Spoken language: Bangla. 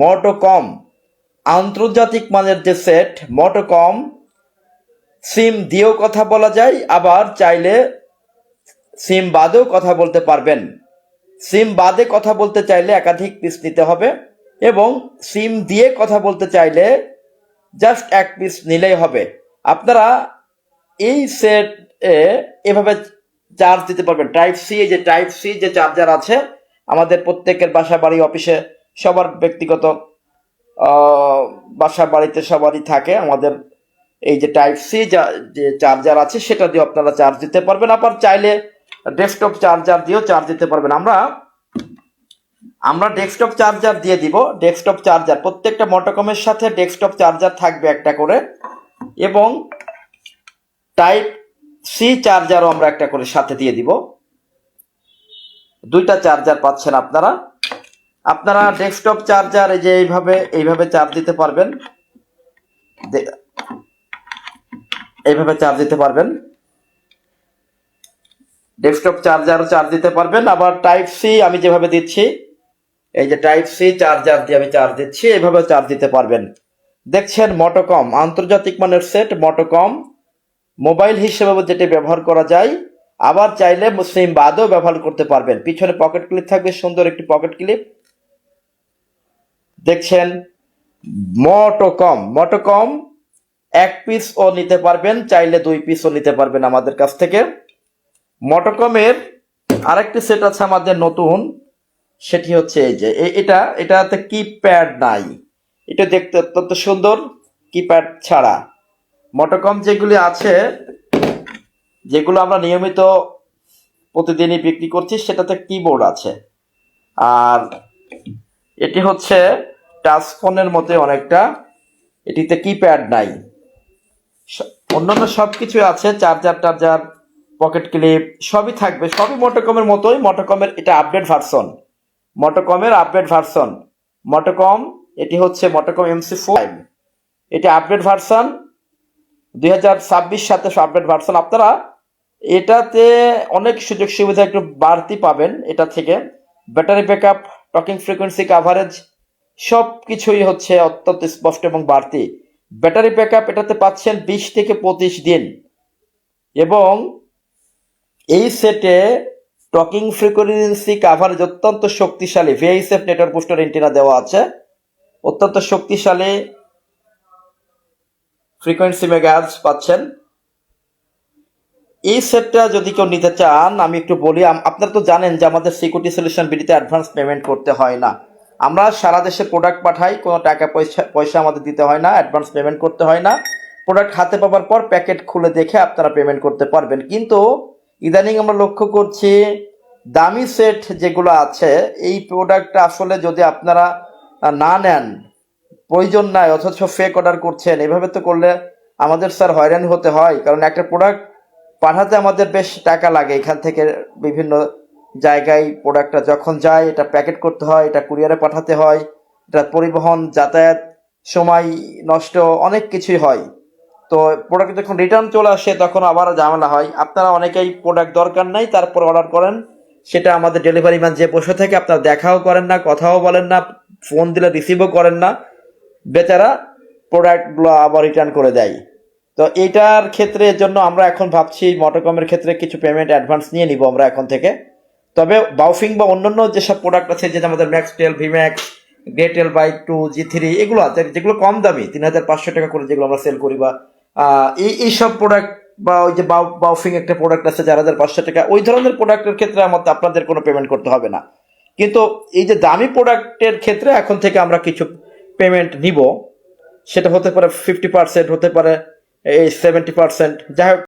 মোটোকম আন্তর্জাতিক মানের যে সেট, মোটোকম সিম দিয়েও কথা বলা যায়, আবার চাইলে সিম বাদেও কথা বলতে পারবেন। সিম বাদে কথা বলতে চাইলে একাধিক পিস নিতে হবে, এবং সিম দিয়ে কথা বলতে চাইলে জাস্ট এক পিস নিলেই হবে। আপনারা এই সেট এভাবে চার্জ দিতে পারবেন। টাইপ সি যে চার্জার আছে আমাদের প্রত্যেকের বাসা বাড়ি অফিসে সবার ব্যক্তিগত বাসা বাড়িতে সবারই থাকে, আমাদের এই যে টাইপ সি যে চার্জার আছে সেটা দিয়ে আপনারা চার্জ দিতে পারবেন। আবার চাইলে ডেস্কটপ চার্জার দিয়েও চার্জ দিতে পারবেন। আমরা ডেস্কটপ চার্জার দিয়ে দিব। ডেস্কটপ চার্জার প্রত্যেকটা মোটোকমের সাথে ডেস্কটপ চার্জার থাকবে একটা করে, এবং টাইপ সি চার্জারও আমরা একটা করে সাথে দিয়ে দিব। দুইটা চার্জার পাচ্ছেন আপনারা ডেস্কটপ চার্জার এই যে এইভাবে চার্জ দিতে পারবেন, এইভাবে চার্জ দিতে পারবেন। ডেস্কটপ চার্জারও চার্জ দিতে পারবেন। আবার টাইপ সি আমি যেভাবে দিচ্ছি, এই যে টাইপ সি চার্জার দিয়ে আমি চার্জ দিচ্ছি, এইভাবে চার্জ দিতে পারবেন। দেখছেন মোটোকম আন্তর্জাতিক মানের সেট, মোটোকম মোবাইল হিসেবে যেটি ব্যবহার করা যায়, আবার চাইলে সিম বাদেও ব্যবহার করতে পারবেন। পিছনে পকেট ক্লিপ থাকবে, সুন্দর একটি পকেট ক্লিপ। দেখছেন মোটোকম এক পিস ও নিতে পারবেন, চাইলে 2 পিসও নিতে পারবেন আমাদের কাছ থেকে। মোটোকমের আরেকটি সেট আছে আমাদের নতুন, সেটি হচ্ছে এই যে এটাতে কিপ্যাড নাই। এটা দেখতে অত্যন্ত সুন্দর, কিপ্যাড ছাড়া। মোটোকম যেগুলি আছে, যেগুলো আমরা নিয়মিত প্রতিদিনই বিক্রি করছি, সেটাতে কিবোর্ড আছে। আর এটি হচ্ছে টাচ ফোনের মতো অনেকটা, এটিতে কিপ্যাড নাই। অন্যান্য সবকিছু আছে, চার্জার পকেট ক্লিপ সবই থাকবে, সবই মোটোকমের মতোই। মোটোকমের এটা আপডেট ভার্সন, মোটোকম এটি হচ্ছে মোটোকম MC4, এটি আপডেট ভার্সন 2026 সাথে আপডেট ভার্সন। আপনারা এটাতে অনেক সুযোগ সুবিধা একটু বাড়তি পাবেন। এটা থেকে battery backup, talking frequency coverage সব কিছুই হচ্ছে অত্যন্ত স্পষ্ট এবং বাড়তি। ব্যাটারি ব্যাকআপ এটাতে পাচ্ছেন 20 থেকে 25 দিন, এবং এই সেটে টকিং ফ্রিকোয়েন্সি কাভারেজ অত্যন্ত শক্তিশালী। VHF নেটওয়ার্ক বুস্টার এন্টেনা দেওয়া আছে, অত্যন্ত শক্তিশালী ফ্রিকোয়েন্সি মেগাহার্জ পাচ্ছেন। এই সেটটা যদি কেউ নিতে চান, আমি একটু বলি, আপনারা তো জানেন যে আমাদের সিকিউরিটি সলিউশন বিডিতে অ্যাডভান্স পেমেন্ট করতে হয় না। আমরা সারা দেশে প্রোডাক্ট পাঠাই, কোনো টাকা পয়সা আমাদের দিতে হয় না, অ্যাডভান্স পেমেন্ট করতে হয় না। প্রোডাক্ট হাতে পাওয়ার পর প্যাকেট খুলে দেখে আপনারা পেমেন্ট করতে পারবেন। কিন্তু ইদানিং আমরা লক্ষ্য করছি দামি সেট যেগুলো আছে, এই প্রোডাক্টটা আসলে যদি আপনারা না নেন, প্রয়োজন নাই, অথচ ফেক অর্ডার করছেন, এভাবে তো করলে আমাদের স্যার হয়রানি হতে হয়। কারণ একটা প্রোডাক্ট পাঠাতে আমাদের বেশ টাকা লাগে, এখান থেকে বিভিন্ন জায়গায় প্রোডাক্টটা যখন যায় এটা প্যাকেট করতে হয়, এটা কুরিয়ারে পাঠাতে হয়, এটা পরিবহন, যাতায়াত, সময় নষ্ট, অনেক কিছুই হয়। তো প্রোডাক্ট যখন রিটার্ন চলে আসে তখন আবার ঝামেলা হয়। আপনারা অনেকেই প্রোডাক্ট দরকার নাই তারপর অর্ডার করেন, সেটা আমাদের ডেলিভারি ম্যান যে বসে থাকে, আপনারা দেখাও করেন না, কথাও বলেন না, ফোন দিলে রিসিভও করেন না, বেচারা প্রোডাক্টগুলো আবার রিটার্ন করে দেয়। তো এইটার ক্ষেত্রে এর জন্য আমরা এখন ভাবছি মোটোকমের ক্ষেত্রে কিছু পেমেন্ট অ্যাডভান্স নিয়ে নিব আমরা এখন থেকে। তবে বাউফিং বা অন্যান্য যেসব প্রোডাক্ট আছে, যেটা আমাদের ম্যাক্সটেল, ভিম্যাক্স, গ্রেটেল বাই 2, G3 এগুলো আছে, যেগুলো কম দামি 3500 টাকা করে যেগুলো আমরা সেল করি, বা এইসব প্রোডাক্ট, বা ওই যে বাউফিং একটা প্রোডাক্ট আছে 4500 টাকা, ওই ধরনের প্রোডাক্টের ক্ষেত্রে আপনাদের কোনো পেমেন্ট করতে হবে না। কিন্তু এই যে দামি প্রোডাক্টের ক্ষেত্রে এখন থেকে আমরা কিছু পেমেন্ট নিব, সেটা হতে পারে 50%, হতে পারে এই 70%, যাই হোক